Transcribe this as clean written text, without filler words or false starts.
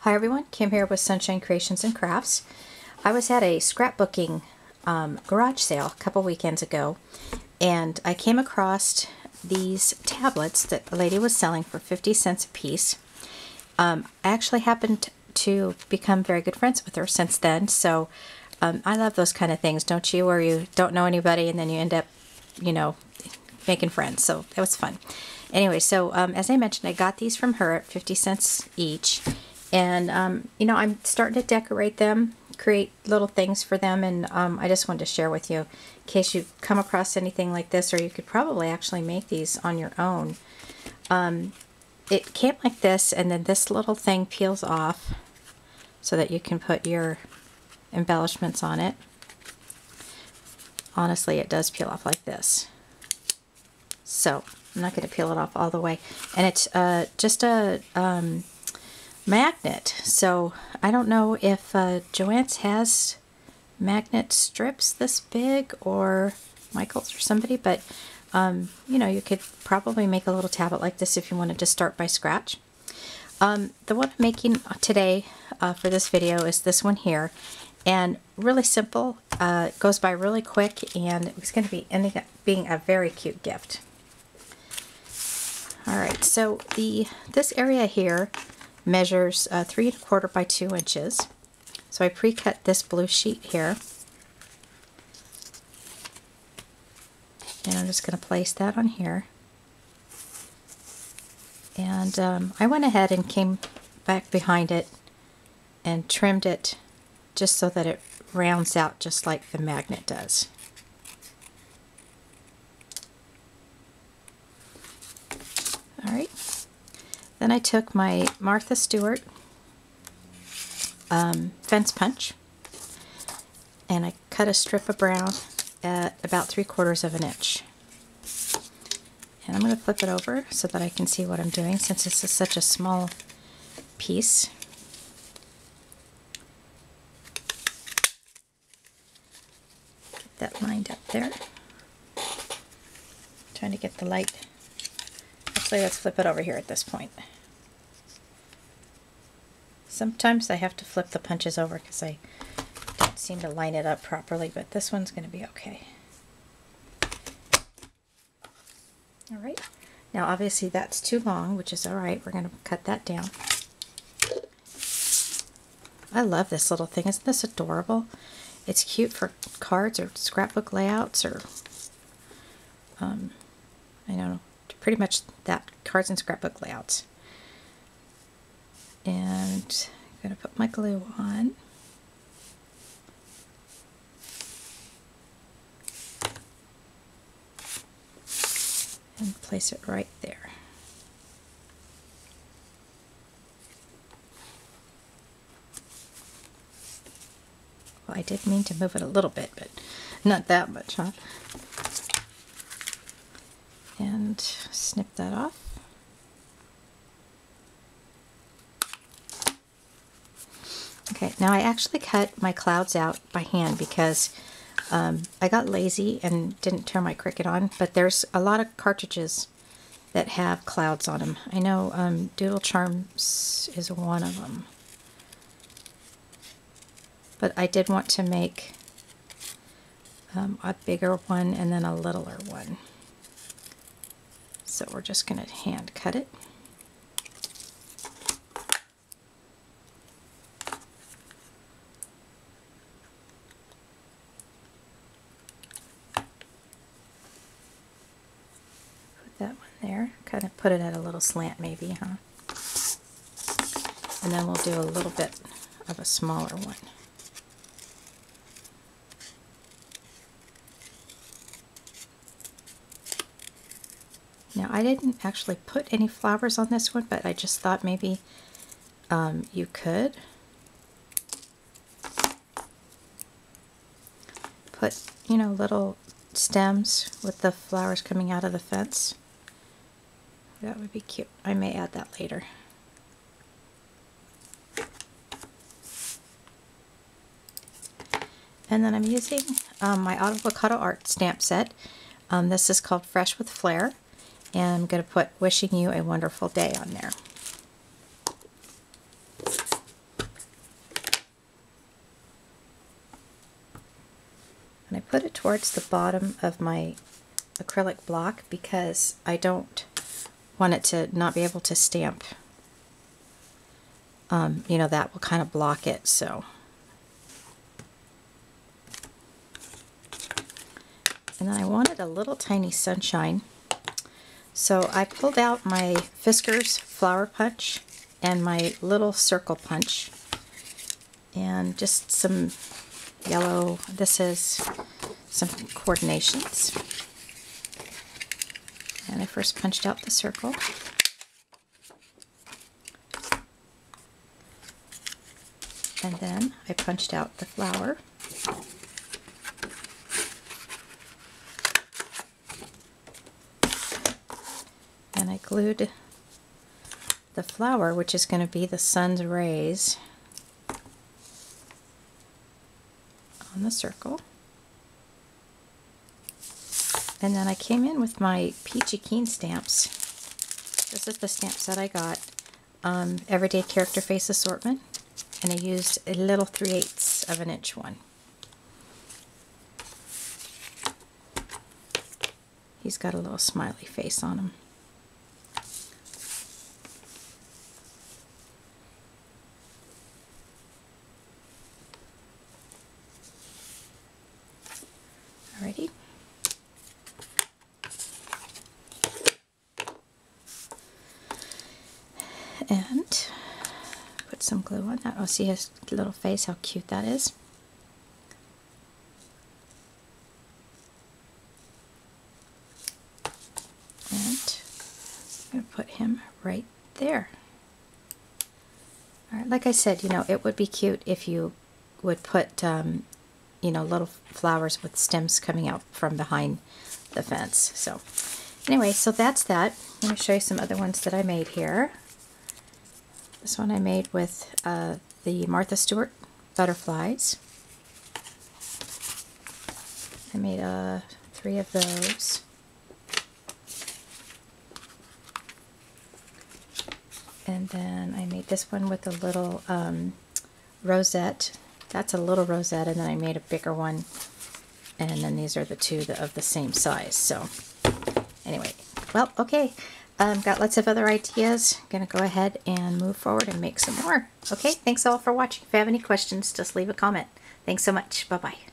Hi everyone, Kim here with Sunshine Creations and Crafts. I was at a scrapbooking garage sale a couple weekends ago, and I came across these tablets that a lady was selling for 50 cents a piece. I actually happened to become very good friends with her since then, so I love those kind of things, don't you, where you don't know anybody and then you end up, making friends, so that was fun. Anyway, so as I mentioned, I got these from her at 50 cents each. And, I'm starting to decorate them, create little things for them, and I just wanted to share with you in case you come across anything like this, or you could probably actually make these on your own. It came like this, and then this little thing peels off so that you can put your embellishments on it. Honestly, it does peel off like this. So, I'm not going to peel it off all the way. And it's just a magnet, so I don't know if Joann's has magnet strips this big, or Michael's or somebody, but you could probably make a little tablet like this if you wanted to start by scratch. The one I'm making today for this video is this one here, and really simple. It goes by really quick, and it's going to be ending up being a very cute gift. Alright, so this area here measures 3 1/4 by 2 inches. So I pre-cut this blue sheet here. And I'm just going to place that on here. And I went ahead and came back behind it and trimmed it just so that it rounds out just like the magnet does. Alright. Then I took my Martha Stewart fence punch, and I cut a strip of brown at about 3/4 of an inch. And I'm going to flip it over so that I can see what I'm doing, since this is such a small piece. Get that lined up there. Trying to get the light. Actually, let's flip it over here at this point. Sometimes I have to flip the punches over because I don't seem to line it up properly, but this one's going to be okay. Alright, now obviously that's too long, which is alright. We're going to cut that down. I love this little thing. Isn't this adorable? It's cute for cards or scrapbook layouts, or I don't know, pretty much that, cards and scrapbook layouts. And I'm going to put my glue on. And place it right there. Well, I did mean to move it a little bit, but not that much, huh? And snip that off. Okay, now I actually cut my clouds out by hand because I got lazy and didn't turn my Cricut on, but there's a lot of cartridges that have clouds on them. I know Doodle Charms is one of them. But I did want to make a bigger one and then a littler one. So we're just going to hand cut it. That one there, kind of put it at a little slant maybe, huh? And then we'll do a little bit of a smaller one. Now I didn't actually put any flowers on this one, but I just thought maybe you could put, little stems with the flowers coming out of the fence. That would be cute. I may add that later. And then I'm using my Avocado Art stamp set. This is called Fresh with Flair, and I'm going to put Wishing You a Wonderful Day on there. put it towards the bottom of my acrylic block because I don't want it to not be able to stamp. You know, that will kind of block it, so. And then I wanted a little tiny sunshine. So I pulled out my Fiskars flower punch and my little circle punch and just some yellow. This is some coordinations. And I first punched out the circle. And then I punched out the flower. And I glued the flower, which is going to be the sun's rays, on the circle. And then I came in with my Peachy Keen stamps. This is the stamp set I got. Everyday Character Face Assortment. And I used a little 3/8 of an inch one. He's got a little smiley face on him. Alrighty. And put some glue on that. Oh, see his little face, how cute that is. And I'm going to put him right there. Alright, like I said, you know, it would be cute if you would put, you know, little flowers with stems coming out from behind the fence. So anyway, so that's that. Let me show you some other ones that I made here. This one I made with the Martha Stewart butterflies. I made 3 of those. And then I made this one with a little rosette. That's a little rosette, and then I made a bigger one. And then these are the 2 of the same size. So anyway, well, okay. Got lots of other ideas. Gonna go ahead and move forward and make some more. Okay, thanks all for watching. If you have any questions, just leave a comment. Thanks so much. Bye-bye.